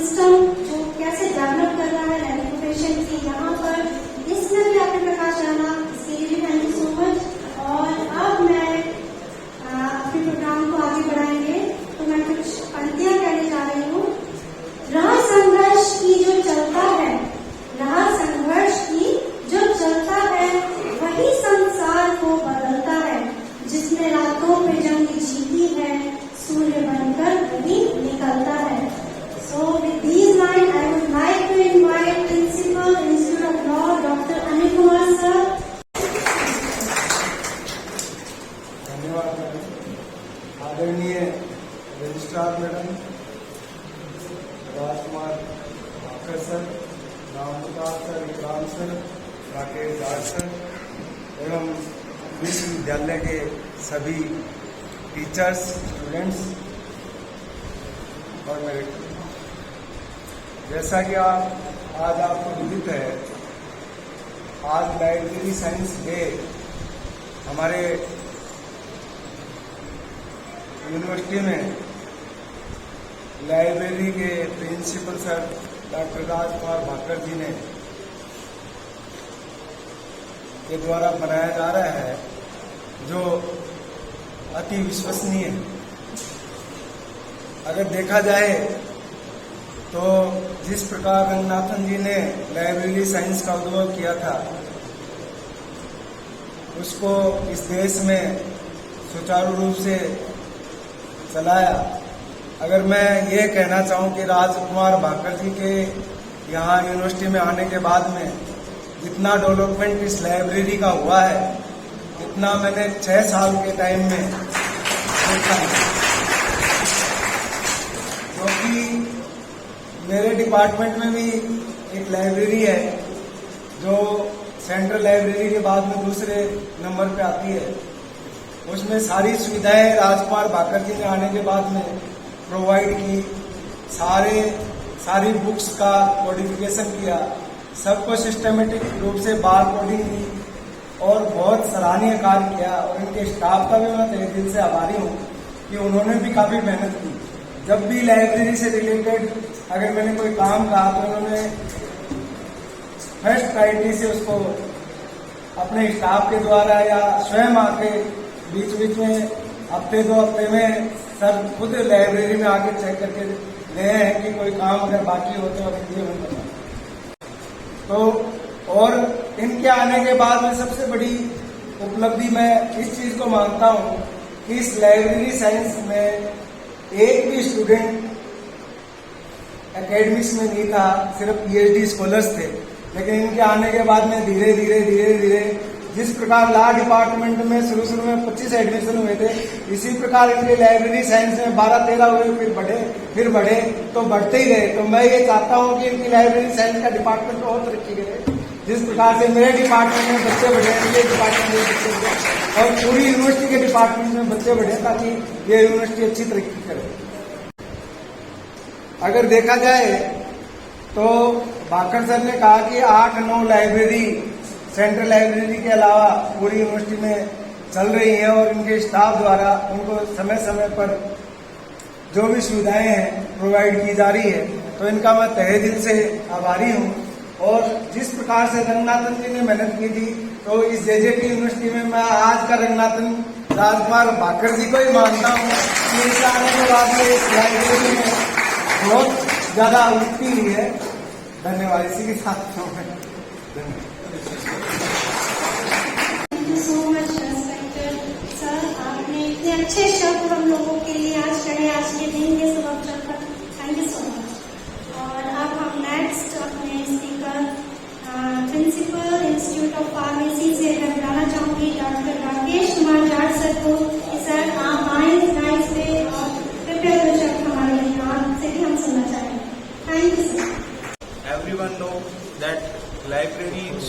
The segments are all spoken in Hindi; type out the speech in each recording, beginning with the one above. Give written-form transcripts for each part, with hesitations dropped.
सिस्टम जो कैसे डेवलप कर रहा है एजुकेशन की यहाँ पर, इसमें भी आपने प्रकाश डाला, इसके लिए भी थैंक यू सो मच। और अब मैं अपने प्रोग्राम को आगे बढ़ाएंगे तो मैं कुछ पंक्तियां कहने जा रही हूँ। राह संघर्ष की जो चलता है, राह संघर्ष की जो चलता है, वही संसार को बदलता है। जिसने रातों पे जंग जीती है, सूर्य बनकर वही निकलता है। So with these lines, I would like to invite Principal Institute of Law, Dr. Anil Kumar sir. धन्यवाद मैडम। आदरणीय रजिस्ट्रार मैडम, राजकुमार Bhaker sir, Ram Prakash sir, Vikrant sir, Rakesh राज सर एवं विश्वविद्यालय के सभी टीचर्स, स्टूडेंट्स और मेरे, जैसा कि आज आपको विदित है, आज लाइब्रेरी साइंस डे हमारे यूनिवर्सिटी में लाइब्रेरी के प्रिंसिपल सर डॉक्टर राजकुमार भाकर जी ने के द्वारा बनाया जा रहा है, जो अति विश्वसनीय है। अगर देखा जाए तो जिस प्रकार रंगनाथन जी ने लाइब्रेरी साइंस का उद्भव किया था, उसको इस देश में सुचारू रूप से चलाया। अगर मैं ये कहना चाहूँ कि राजकुमार भाकर जी के यहाँ यूनिवर्सिटी में आने के बाद में जितना डेवलपमेंट इस लाइब्रेरी का हुआ है, इतना मैंने 6 साल के टाइम में देखा है। क्योंकि मेरे डिपार्टमेंट में भी एक लाइब्रेरी है जो सेंट्रल लाइब्रेरी के बाद में दूसरे नंबर पे आती है। उसमें सारी सुविधाएं राजकुमार भाकर जी ने आने के बाद में प्रोवाइड की, सारी बुक्स का कोडिफिकेशन किया, सबको सिस्टमेटिक रूप से बार कोडिंग की और बहुत सराहनीय कार्य किया। और इनके स्टाफ का भी मैं तहे दिल से आभारी हूँ कि उन्होंने भी काफी मेहनत की। जब भी लाइब्रेरी से रिलेटेड अगर मैंने कोई काम कहा तो उन्होंने फर्स्ट प्रायोरिटी से उसको अपने स्टाफ के द्वारा या स्वयं आके बीच में हफ्ते 2 हफ्ते में सर खुद लाइब्रेरी में आके चेक करके गए हैं कि कोई काम अगर बाकी हो तो अगर तो। और इनके आने के बाद में सबसे बड़ी उपलब्धि मैं इस चीज को मानता हूँ कि इस लाइब्रेरी साइंस में एक भी स्टूडेंट एकेडमिक्स में नहीं था, सिर्फ पीएचडी स्कॉलर्स थे। लेकिन इनके आने के बाद में धीरे धीरे जिस प्रकार लॉ डिपार्टमेंट में शुरू में 25 एडमिशन हुए थे, इसी प्रकार इनके लाइब्रेरी साइंस में 12-13 हुए, फिर बढ़े तो बढ़ते ही गए। तो मैं ये चाहता हूँ कि इनकी लाइब्रेरी साइंस का डिपार्टमेंट और तरक्की करे। जिस प्रकार से मेरे डिपार्टमेंट में बच्चे बढ़े, इनके डिपार्टमेंट में बच्चे बढ़े और पूरी यूनिवर्सिटी के डिपार्टमेंट में बच्चे बढ़े, ताकि ये यूनिवर्सिटी अच्छी तरक्की करे। अगर देखा जाए तो भाकर सर ने कहा कि 8-9 लाइब्रेरी सेंट्रल लाइब्रेरी के अलावा पूरी यूनिवर्सिटी में चल रही है और इनके स्टाफ द्वारा उनको समय समय पर जो भी सुविधाएं हैं प्रोवाइड की जा रही है। तो इनका मैं तहे दिल से आभारी हूँ। और जिस प्रकार से रंगनाथन जी ने मेहनत की थी, तो इस जेजेटी यूनिवर्सिटी में मैं आज का रंगनाथन राजकुमार भाकर जी को ही मानता हूँ कि इनके आने के बाद में इस लाइब्रेरी में बहुत ज्यादा उन्नति हुई है। धन्यवाद। इसी के साथ धन्यवाद। Thank you so much respected sir, आपने इतने अच्छे शब्द हम लोगों के लिए आज कहे, आज के दिन के सब अवसर पर। Thank you so much. और अब हम नेक्स्ट अपने speaker principal institute of pharmacy से मैं बुलाना चाहूंगी डॉक्टर राकेश कुमार जाट सर को। सर आप आए स्लाइड पे और प्रिपेयर हो शब्द हमारे लिए आपसे भी हम सुनना चाहेंगे। Thank you sir. Everyone knows that library is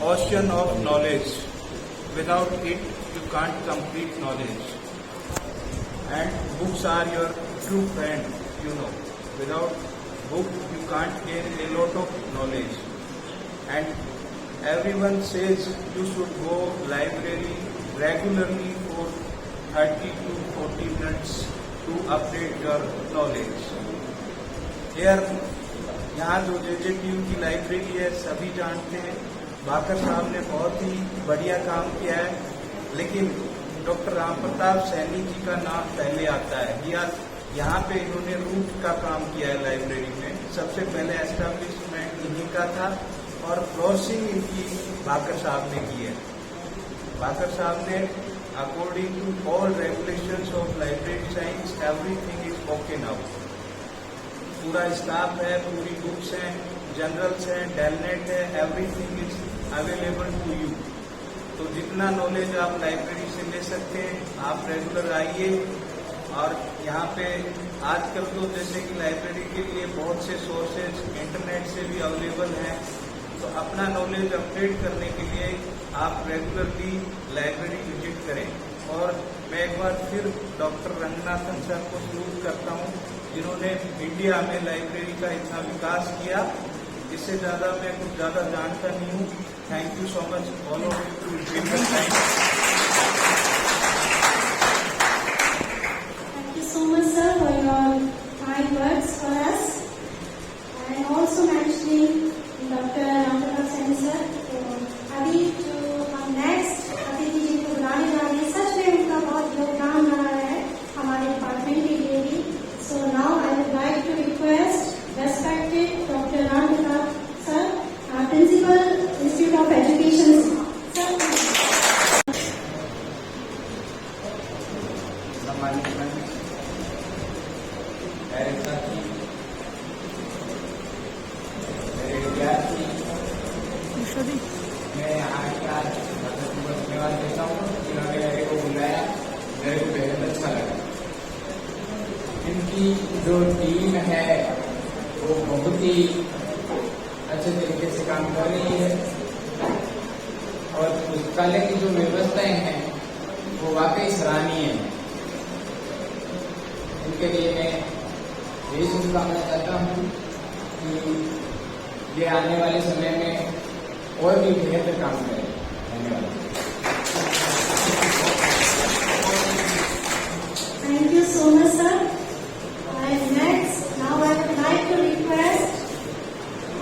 ocean of knowledge. Without it, you can't complete knowledge. And books are your true friend, you know. Without book, you can't gain a lot of knowledge. And everyone says you should go library regularly for 30 to 40 minutes to update your knowledge. Dear, यहाँ जो JJTU की लाइब्रेरी है सभी जानते हैं, भाकर साहब ने बहुत ही बढ़िया काम किया है, लेकिन डॉक्टर राम प्रताप सैनी जी का नाम पहले आता है। यहाँ पे इन्होंने रूट का काम किया है लाइब्रेरी में। सबसे पहले एस्टैब्लिशमेंट इन्हीं का था और फ्लोरिशिंग इनकी भाकर साहब ने की है। भाकर साहब ने according to all regulations of library science everything is okay now. पूरा स्टाफ है, पूरी बुक्स हैं, जनरल्स हैं, डेलनेट है, everything is available to you. तो जितना नॉलेज आप लाइब्रेरी से ले सकते हैं आप रेगुलर आइए। और यहाँ पे आजकल तो जैसे कि लाइब्रेरी के लिए बहुत से सोर्सेज इंटरनेट से भी अवेलेबल हैं, तो अपना नॉलेज अपडेट करने के लिए आप रेगुलरली लाइब्रेरी विजिट करें। और मैं एक बार फिर डॉक्टर रंगनाथन सर को सल्यूट करता हूँ, जिन्होंने इंडिया में लाइब्रेरी का इतना विकास किया। इससे ज़्यादा मैं कुछ ज़्यादा जानता नहीं हूँ। Thank you so much all of you to give the time. Thank you so much, sir, for your kind words for us. And also mentioning Dr. Ram Pratap Sehni sir. अभी जो हम नेक्स्ट अतिथि जी को बुलाने जा रहे हैं, सच में उनका बहुत योगदान रहा है हमारे डिपार्टमेंट के लिए भी। So now I would like to request respected Dr. Ram Pratap sir, Principal Institute of Education. Sir, मैं यहाँ का धन्यवाद देता हूँ, जिन्होंने मेरे को बुलाया, मेरे को बेहद अच्छा लगा। इनकी जो टीम है वो बहुत ही अच्छे तरीके से काम कर रही है और पुस्तकालय की जो व्यवस्थाएं हैं वो वाकई सराहनीय है। इनके लिए मैं यही शुभकामना चाहता हूँ कि ये आने वाले समय में और भी बेहतर काम करें। धन्यवाद। thank you so much, sir. And next, now I would like to request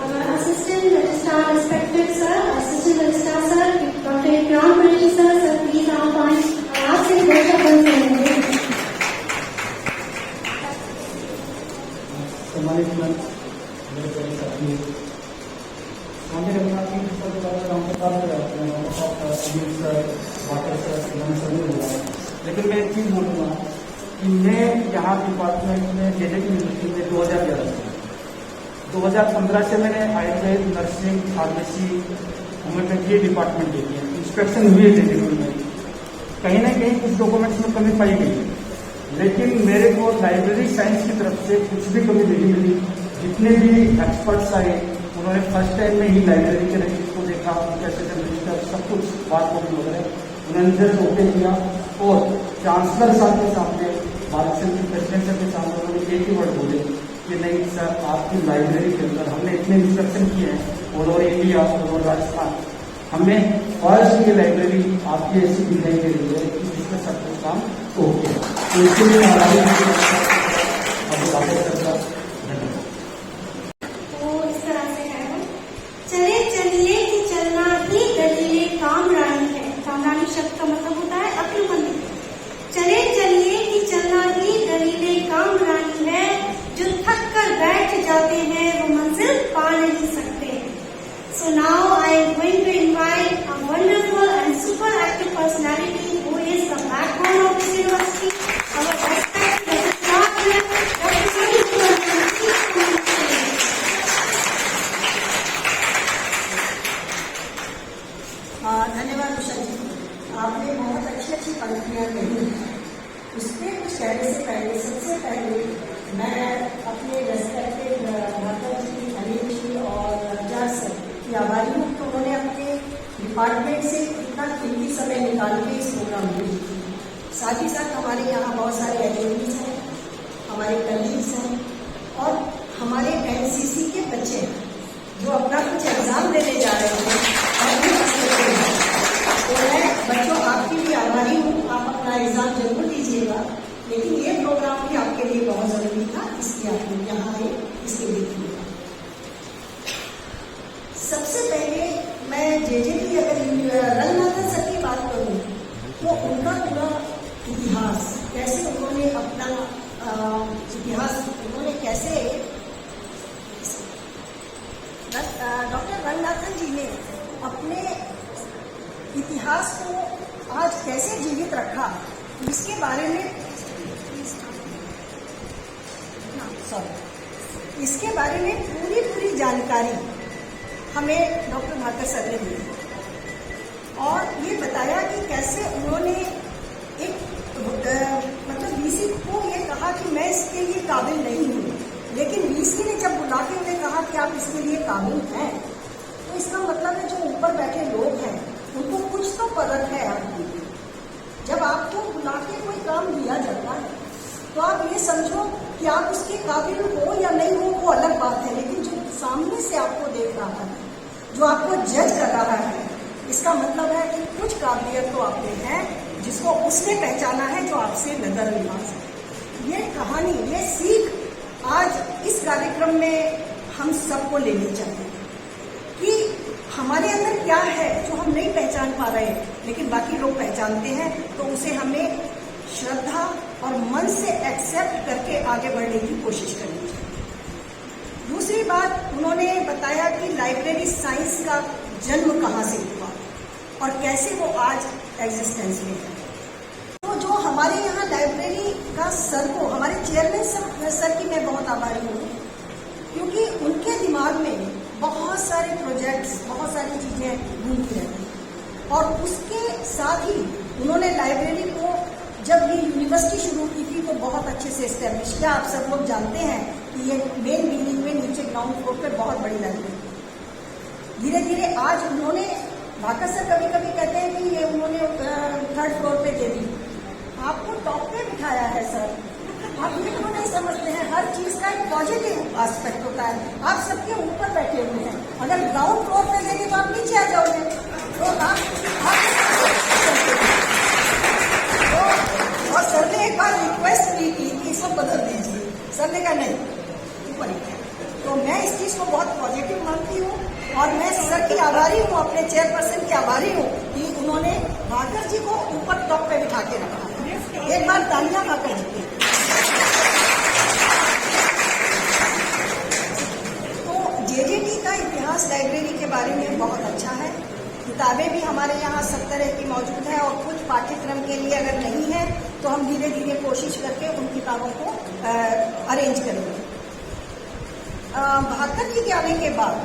our Assistant Registrar, respected sir, Assistant Registrar sir, Dr. Ikram Qureshi sir, sir, please आप आपसे क्वेश्चन बन करेंगे। सम्मानित मेरे बड़े साथी स्वामी रघुनाथ जी लेकिन मैं एक चीज़ बोलूँगा कि मैं यहाँ डिपार्टमेंट में JJTU यूनिवर्सिटी में 2015 से मैंने Ayurveda, nursing, pharmacy, homeopathy department देती है। इंस्पेक्शन हुई है JJTU में, कहीं ना कहीं कुछ डॉक्यूमेंट्स में कमी पाई गई, लेकिन मेरे को लाइब्रेरी साइंस की तरफ से कुछ भी कमी नहीं मिली। जितने भी एक्सपर्ट्स आए उन्होंने फर्स्ट टाइम में ही लाइब्रेरी के रजिस्टर को देखा, कैसे रजिस्टर सब कुछ बात को वगैरह उन्होंने जस्ट ओके किया और चांसलर साहब के सामने, भारत संघ के प्रेसिडेंट सर के सामने उन्होंने एक ही वर्ड बोले कि नहीं सर, आपकी लाइब्रेरी के अंदर हमने इतने इंस्ट्रक्शन किए हैं all over India, all over Rajasthan, हमें फर्स्ट ये लाइब्रेरी आपकी ऐसी दिखाई दे रही है कि जिसमें सब कुछ काम हो गया। तो इसके लिए तो इस तरह से है, चले चलिए कि चलना ही दलीले कामरानी है। कामरानी शब्द का मतलब होता है अक्लमंदी। चले चलिए कि चलना ही दलीले कामरानी है, जो थक कर बैठ जाते हैं वो मंजिल पा नहीं सकते। So now I am going to invite a wonderful and super active personality who is the backbone of this university, our respected registrar, Dr. Sunny Kumar. धन्यवाद उषा जी, आपने बहुत अच्छी अच्छी पंक्तियाँ कही। उसमें कुछ कहने से पहले सबसे पहले मैं अपने रेस्पेक्टेड माता जी, अनिल जी और जज सर की आभारी हूँ कि उन्होंने अपने डिपार्टमेंट से इतना कीमती समय निकाल के इस प्रोग्राम में। साथ ही साथ हमारे यहाँ बहुत सारे एकेडमीज हैं, हमारे कलीग्स हैं और हमारे NCC के बच्चे जो अपना कुछ एग्जाम देने जा रहे हैं और भी तो मैं बच्चों आपकी भी आभारी हूँ। आप अपना एग्जाम जरूर दीजिएगा, लेकिन ये प्रोग्राम भी आपके लिए बहुत जरूरी था, इसलिए आप यहाँ आए, इसके देखिए। सबसे पहले मैं जेजेटी अगर रंगनाथन सर की बात करूं तो उनका पूरा इतिहास कैसे उन्होंने अपना इतिहास उन्होंने कैसे डॉक्टर रंगनाथन जी ने अपने इतिहास को आज कैसे जीवित रखा, इसके बारे में इसके बारे में पूरी जानकारी हमें डॉक्टर भाकर सर ने दी और ये बताया कि कैसे उन्होंने एक मतलब वीसी को ये कहा कि मैं इसके लिए काबिल नहीं हूँ, लेकिन वीसी ने जब बुला के उन्हें कहा कि आप इसके लिए काबिल हैं, तो इसका मतलब है जो ऊपर बैठे लोग हैं उनको कुछ तो परख है आपकी। जब आपको बुला के कोई काम दिया जाता है तो आप ये समझो कि आप उसके काबिल हो या नहीं हो वो अलग बात है, लेकिन जो सामने से आपको देख रहा है, जो आपको जज कर रहा है, इसका मतलब है कि कुछ काबिलियत तो आप में है जिसको उसने पहचाना है जो आपसे नजरअंदाज है। ये कहानी, ये सीख आज इस कार्यक्रम में हम सबको लेनी चाहिए कि हमारे अंदर क्या है जो हम नहीं पहचान पा रहे लेकिन बाकी लोग पहचानते हैं, तो उसे हमें श्रद्धा और मन से एक्सेप्ट करके आगे बढ़ने की कोशिश करनी चाहिए। दूसरी बात उन्होंने बताया कि लाइब्रेरी साइंस का जन्म कहाँ से हुआ और कैसे वो आज एग्जिस्टेंस में है। तो जो हमारे यहाँ लाइब्रेरी का सर को, हमारे चेयरमैन सर की मैं बहुत आभारी हूँ, क्योंकि उनके दिमाग में बहुत सारे प्रोजेक्ट्स, बहुत सारी चीजें घूमती रहती हैं और उसके साथ ही उन्होंने लाइब्रेरी को जब ये यूनिवर्सिटी शुरू की थी तो बहुत अच्छे से एस्टेब्लिश किया। आप सब लोग जानते हैं कि ये मेन बिल्डिंग में नीचे ग्राउंड फ्लोर पे बहुत बड़ी लाइब्रेरी। धीरे धीरे आज उन्होंने, भाकर सर कभी कभी कहते हैं कि ये उन्होंने 3rd फ्लोर पे दे दी, आपको टॉप पे बिठाया है सर। आप ये क्यों नहीं समझते हैं, हर चीज का एक पॉजिटिव एस्पेक्ट होता है। आप सबके ऊपर बैठे हुए हैं, अगर ग्राउंड फ्लोर पे देंगे तो आप नीचे आ जाओगे, तो और सर ने एक बार रिक्वेस्ट की कि इसको बदल दीजिए, सर ने कहा नहीं ऊपर ही। तो मैं इस चीज को बहुत पॉजिटिव मानती हूँ और मैं सर की आभारी हूँ, अपने चेयरपर्सन की आभारी हूँ कि उन्होंने भाकर जी को ऊपर टॉप पे बिठा के रखा। एक बार तालियां भाकर जी की। तो जेजेटी का इतिहास लाइब्रेरी के बारे में बहुत अच्छा है। किताबें भी हमारे यहाँ सब तरह की मौजूद है और कुछ पाठ्यक्रम के लिए अगर नहीं है तो हम धीरे धीरे कोशिश करके उन किताबों को अरेंज करेंगे। भाकर जी के आने के बाद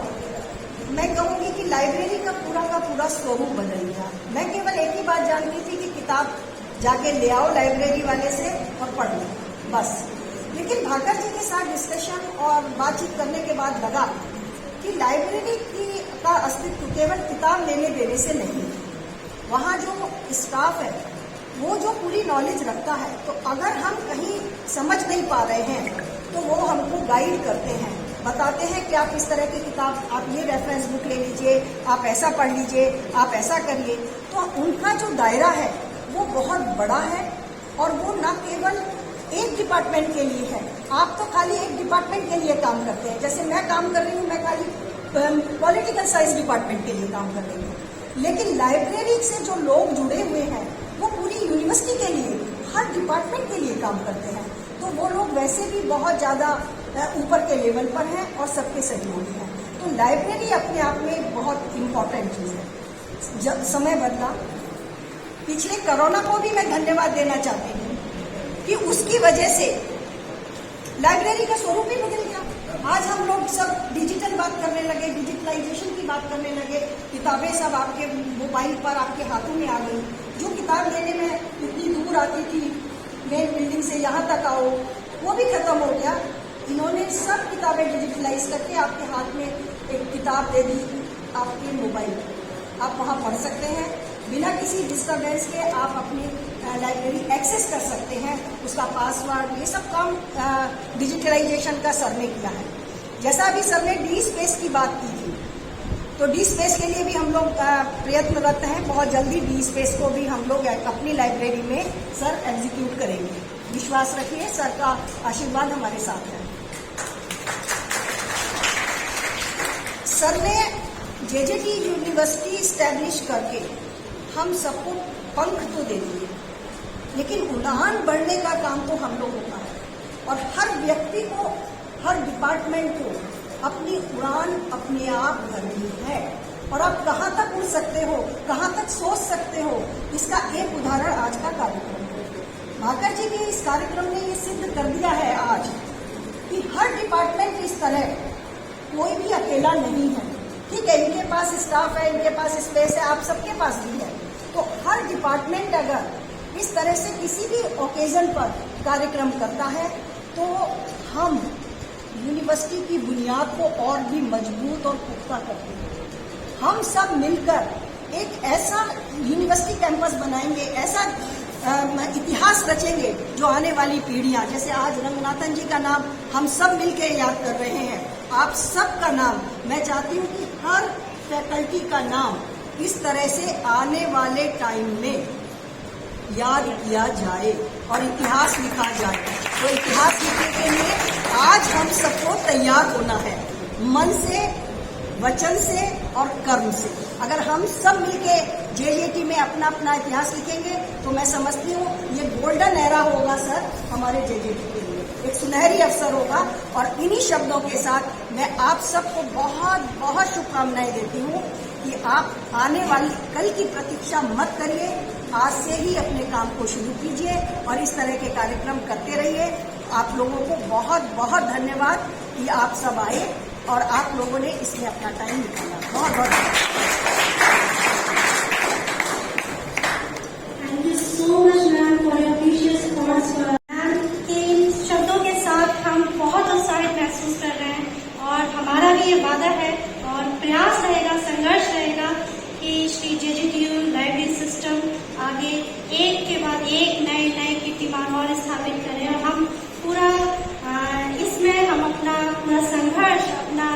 मैं कहूँगी कि लाइब्रेरी का पूरा स्वरूप बदल गया। मैं केवल एक ही बात जानती थी कि किताब जाके ले आओ लाइब्रेरी वाले से और पढ़ लो, बस। लेकिन भाकर जी के साथ डिस्कशन और बातचीत करने के बाद लगा कि लाइब्रेरी का अस्तित्व केवल किताब लेने देने से नहीं है। वहाँ जो स्टाफ है वो जो पूरी नॉलेज रखता है, तो अगर हम कहीं समझ नहीं पा रहे हैं तो वो हमको गाइड करते हैं, बताते हैं कि आप इस तरह की किताब, आप ये रेफरेंस बुक ले लीजिए, आप ऐसा पढ़ लीजिए, आप ऐसा करिए। तो उनका जो दायरा है वो बहुत बड़ा है और वो न केवल एक डिपार्टमेंट के लिए है। आप तो खाली एक डिपार्टमेंट के लिए काम करते हैं, जैसे मैं काम कर रही हूँ, मैं खाली पॉलिटिकल साइंस डिपार्टमेंट के लिए काम कर रही हूँ। लेकिन लाइब्रेरी से जो लोग जुड़े हुए हैं वो पूरी यूनिवर्सिटी के लिए, हर डिपार्टमेंट के लिए काम करते हैं। तो वो लोग वैसे भी बहुत ज़्यादा ऊपर के लेवल पर हैं और सबके सहयोगी हैं। तो लाइब्रेरी अपने आप में बहुत इम्पोर्टेंट चीज़ है। जब समय बदला, पिछले कोरोना को भी मैं धन्यवाद देना चाहती हूँ कि उसकी वजह से लाइब्रेरी का स्वरूप ही बदल गया। आज हम लोग सब डिजिटल बात करने लगे, डिजिटलाइजेशन की बात करने लगे, किताबें सब आपके मोबाइल पर, आपके हाथों में आ गई। जो किताब लेने में इतनी दूर आती थी, मेन बिल्डिंग से यहाँ तक आओ, वो भी खत्म हो गया। इन्होंने सब किताबें डिजिटलाइज करके आपके हाथ में एक किताब दे दी, आपके मोबाइल, आप वहाँ पढ़ सकते हैं बिना किसी डिस्टर्बेंस के। आप अपनी लाइब्रेरी एक्सेस कर सकते हैं, उसका पासवर्ड, ये सब काम डिजिटलाइजेशन का सर ने किया है। जैसा अभी सर ने डी स्पेस की बात की थी, तो डी स्पेस के लिए भी हम लोग प्रयत्नरत हैं। बहुत जल्दी डी स्पेस को भी हम लोग अपनी लाइब्रेरी में सर एग्जीक्यूट करेंगे। विश्वास रखिए, सर का आशीर्वाद हमारे साथ है। सर ने जेजेटी यूनिवर्सिटी स्टैब्लिश करके हम सबको पंख तो दे दिए, लेकिन उड़ान बढ़ने का काम तो हम लोगों का है। और हर व्यक्ति को, हर डिपार्टमेंट को अपनी उड़ान अपने आप भरनी है। और आप कहाँ तक उड़ सकते हो, कहाँ तक सोच सकते हो, इसका एक उदाहरण आज का कार्यक्रम है। भाकर जी के इस कार्यक्रम ने ये सिद्ध कर दिया है आज कि हर डिपार्टमेंट इस तरह, कोई भी अकेला नहीं है। ठीक है, इनके पास स्टाफ है, इनके पास स्पेस है, आप सबके पास भी है। तो हर डिपार्टमेंट अगर इस तरह से किसी भी ओकेजन पर कार्यक्रम करता है तो हम यूनिवर्सिटी की बुनियाद को और भी मजबूत और पुख्ता करते हैं। हम सब मिलकर एक ऐसा यूनिवर्सिटी कैंपस बनाएंगे, ऐसा इतिहास रचेंगे जो आने वाली पीढ़ियां, जैसे आज रंगनाथन जी का नाम हम सब मिलकर याद कर रहे हैं, आप सब का नाम मैं चाहती हूँ कि हर फैकल्टी का नाम इस तरह से आने वाले टाइम में याद किया जाए और इतिहास लिखा जाए। तो इतिहास लिखने के लिए आज हम सबको तैयार होना है, मन से, वचन से और कर्म से। अगर हम सब मिलके जेजेटी में अपना अपना इतिहास लिखेंगे तो मैं समझती हूँ ये गोल्डन एरा होगा सर हमारे जेजेटी के लिए, एक सुनहरी अवसर होगा। और इन्हीं शब्दों के साथ मैं आप सबको बहुत बहुत शुभकामनाएं देती हूँ कि आप आने वाली कल की प्रतीक्षा मत करिए, आज से ही अपने काम को शुरू कीजिए और इस तरह के कार्यक्रम करते रहिए। आप लोगों को बहुत बहुत धन्यवाद कि आप सब आए और आप लोगों ने इसमें अपना टाइम निकाला। बहुत बहुत thank you so much ma'am for your precious thoughts. Ma'am के इन शब्दों के साथ हम बहुत उत्साहित महसूस कर रहे हैं और हमारा भी ये वादा है और प्रयास रहेगा, संघर्ष रहेगा कि श्री जेजेटीयू लाइब्रेरी सिस्टम आगे एक के बाद एक नए कीर्तिमान और स्थापित करें। और हम पूरा इसमें हम अपना पूरा संघर्ष, अपना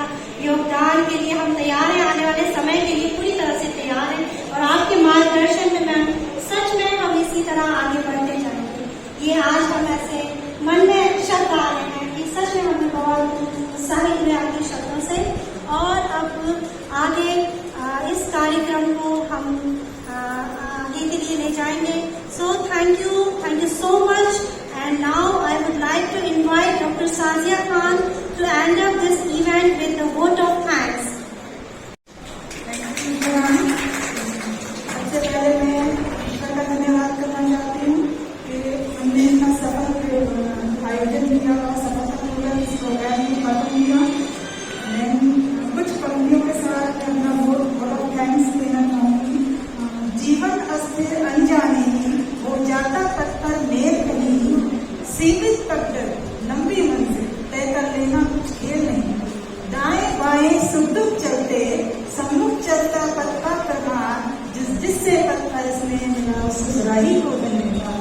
योगदान के लिए हम तैयार हैं, आने वाले समय के लिए पूरी तरह से तैयार हैं। और आपके मार्गदर्शन में मैम सच में हम इसी तरह आगे बढ़ते जाएंगे। ये आज हम ऐसे मन में शब्द आ रहे हैं कि सच में हमें बहुत उत्साहित हुए आपके शब्दों से। और अब आगे इस कार्यक्रम को हम आगे के लिए ले जाएंगे। So thank you so much. And now I would like to invite Dr. Sazia Khan to end up this event with a vote of thanks. सबसे पहले मैं ईश्वर का धन्यवाद करना चाहती हूँ कि हमने इतना सफल आयोजन किया और सफलतापूर्वक इस प्रोग्राम को खत्म किया। मैं कुछ पंक्तियों के साथ अपना बहुत थैंक्स देना चाहूँगी। जीवन अस्थिर अनजाने ही वो जाता पत्थर मेर कहीं, सीमित पकड़ लंबी मंजिल तय कर लेना कुछ खेल नहीं। दाएं बाएं सुख दुख चलते सम्मुख चलता पथ का प्रभार, जिससे पत्थर स्नेह मिला उस राही को धन्यवाद।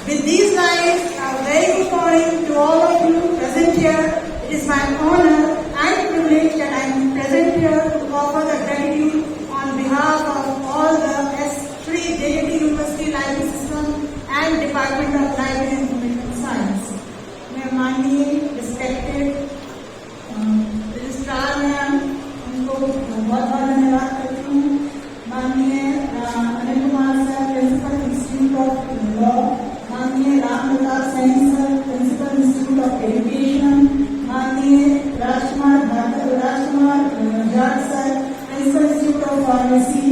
With these lines, a very good morning to all of you present here. It is my honor and privilege that I am present here to offer the gratitude on behalf of all the S3 JJT University Library System and Department of Library and Information Science. मैं माननीय रिस्पेक्टेड रजिस्ट्रार मैम उनको बहुत बहुत धन्यवाद करती हूँ। माननीय Anil Kumar sir, principal institute of law, माननीय Ramlata Sain sir, principal institute of education, माननीय Rajkumar Jat sir, principal institute of pharmacy,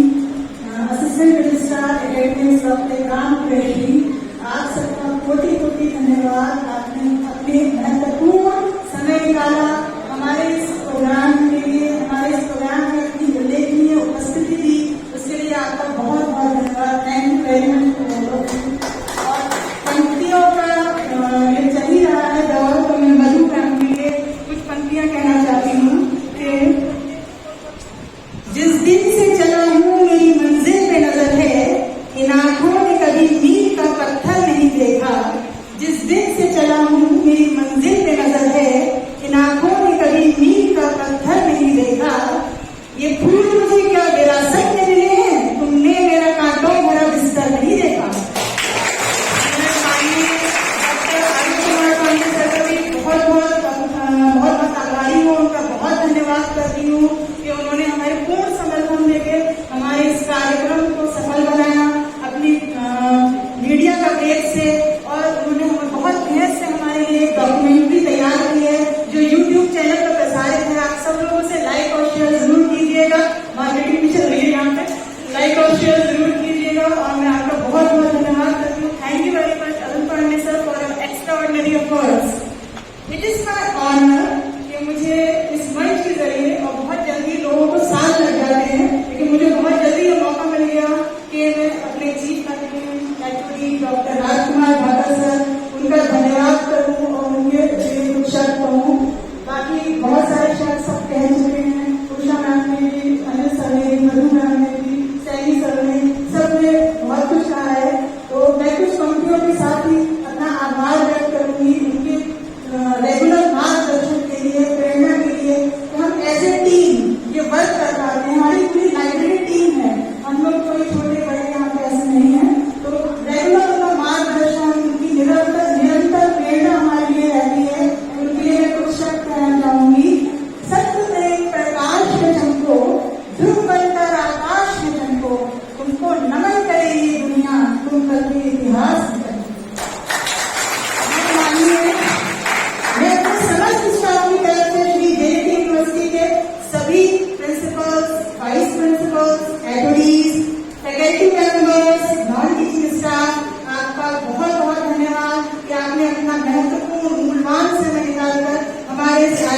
assistant registrar academics doctor Ram Qureshi, आप सबका कोटि कोटि धन्यवाद। आपने अपने महत्वपूर्ण समय निकाला हमारे इस प्रोग्राम के लिए, हमारे इस प्रोग्राम में अपनी उल्लेखनीय उपस्थिति दी, उसके लिए आपका बहुत बहुत धन्यवाद। Thank you very much. और पंक्तियों का ये चल ही रहा है दौर, तो मैं मधु राम के लिए कुछ पंक्तियां कहना चाहती हूँ कि जिस दिन से चला हूँ मेरी मंजिल पे नजर है, इन आंखों ने कभी मील का पत्थर नहीं देखा। जिस दिन से चला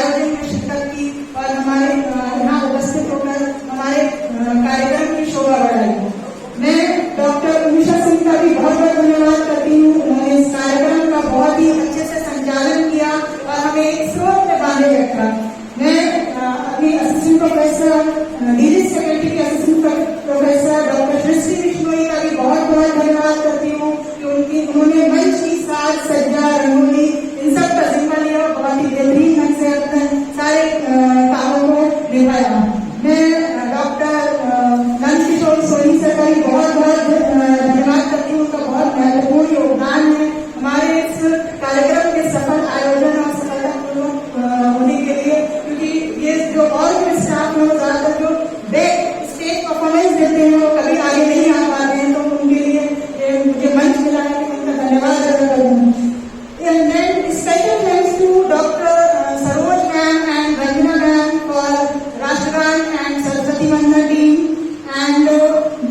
आयोजन में शिरकत की और हमारे यहाँ उपस्थित होकर हमारे कार्यक्रम की शोभा बढ़ाई। मैं डॉक्टर उषा सिंह का भी बहुत बहुत धन्यवाद करती हूँ। उन्होंने इस कार्यक्रम का बहुत ही अच्छे से संचालन किया और हमें एक स्रोत में बांधे रखा। मैं अपनी असिस्टेंट प्रोफेसर डीजी सेक्रेटरी के असिस्टेंट प्रोफेसर डॉक्टर सृष्टि बिश्नोई का भी बहुत बहुत धन्यवाद करती हूँ कि उन्होंने मंच की साज सज्जा रंगोली इन सब का जिम्मा लिया और बहुत ही बेहतरीन ढंग से अपने सारे कामों को निभाया। मैं डॉक्टर नंदकिशोर सोनी सर का भी बहुत बहुत धन्यवाद करती हूँ। उनका बहुत महत्वपूर्ण योगदान है हमारे इस कार्यक्रम के सफल आयोजन और सफलतापूर्वक होने के लिए, क्योंकि ये जो और भी स्टाफ है ज्यादातर जो बैक स्टेज परफॉर्मेंस देते हैं वो कभी आगे नहीं आ पाते हैं, तो उनके लिए मुझे मंच मिला है, उनका धन्यवाद अदा करूँगी। And then special thanks to Dr. Saroj ma'am and Vandana ma'am for Rashtragan and Saraswati Vandana team. And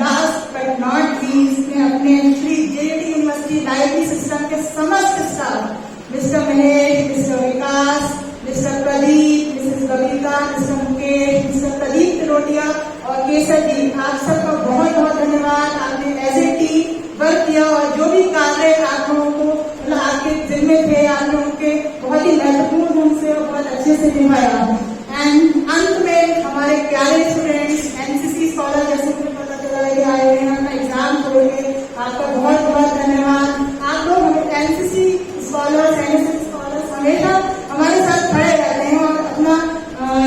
last but not least, मैं अपने Shri JT university library system के समस्त staff, mister Mahesh, mister Vikas, mister Pradeep, mrs Babita, mister Mukesh, mister Pradeep Tirotia और केसर जी, आप सबका बहुत बहुत धन्यवाद। आपने एज ए टीम वर्क किया और जो भी कार्य आप लोगों को मतलब आपके जिम्मे थे आप लोगों के बहुत ही महत्वपूर्ण ढंग से और बहुत अच्छे से निभाया। एंड अंत में हमारे प्यारे स्टूडेंट्स एनसीसी स्कॉलर, जैसे मुझे पता चला है आए हुए हैं अपना एग्जाम छोड़के, आपका बहुत बहुत धन्यवाद। आप लोग एनसीसी स्कॉलर्स एनएसएस स्कॉलर्स हमेशा हमारे साथ खड़े रहते हैं और अपना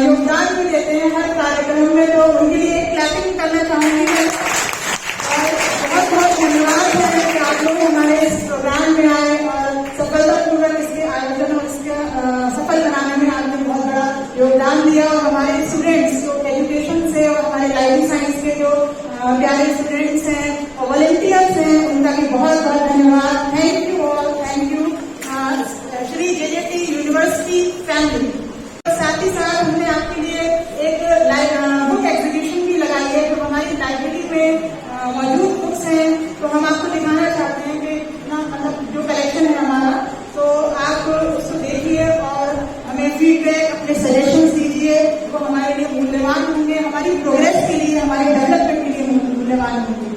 योगदान भी देते हैं हर कार्यक्रम में, तो उनके लिए क्लैपिंग करना चाहूंगी और बहुत बहुत धन्यवाद है कि आप लोग हमारे इस प्रोग्राम में आए और सफलतापूर्वक इसके आयोजन और इसके सफल बनाने में आपने बहुत बड़ा योगदान दिया। और हमारे स्टूडेंट्स जो एजुकेशन से और हमारे लाइब्रेरी साइंस के जो प्यारे स्टूडेंट्स हैं और वॉलंटियर्स हैं, उनका भी बहुत बहुत धन्यवाद। Thank you all, thank you Shri JJT university family. साथ ही साथ हमने आपके लिए एक बुक एग्जीबिशन भी लगाई है, जो हमारी लाइब्रेरी में मौजूद बुक्स हैं, तो हम आपको दिखाना चाहते हैं कि इतना मतलब जो कलेक्शन है हमारा, तो आप उसको देखिए और हमें फीडबैक अपने सजेशंस दीजिए, वो हमारे लिए मूल्यवान होंगे, हमारी प्रोग्रेस के लिए, हमारे डेवलपमेंट के लिए मूल्यवान होंगे।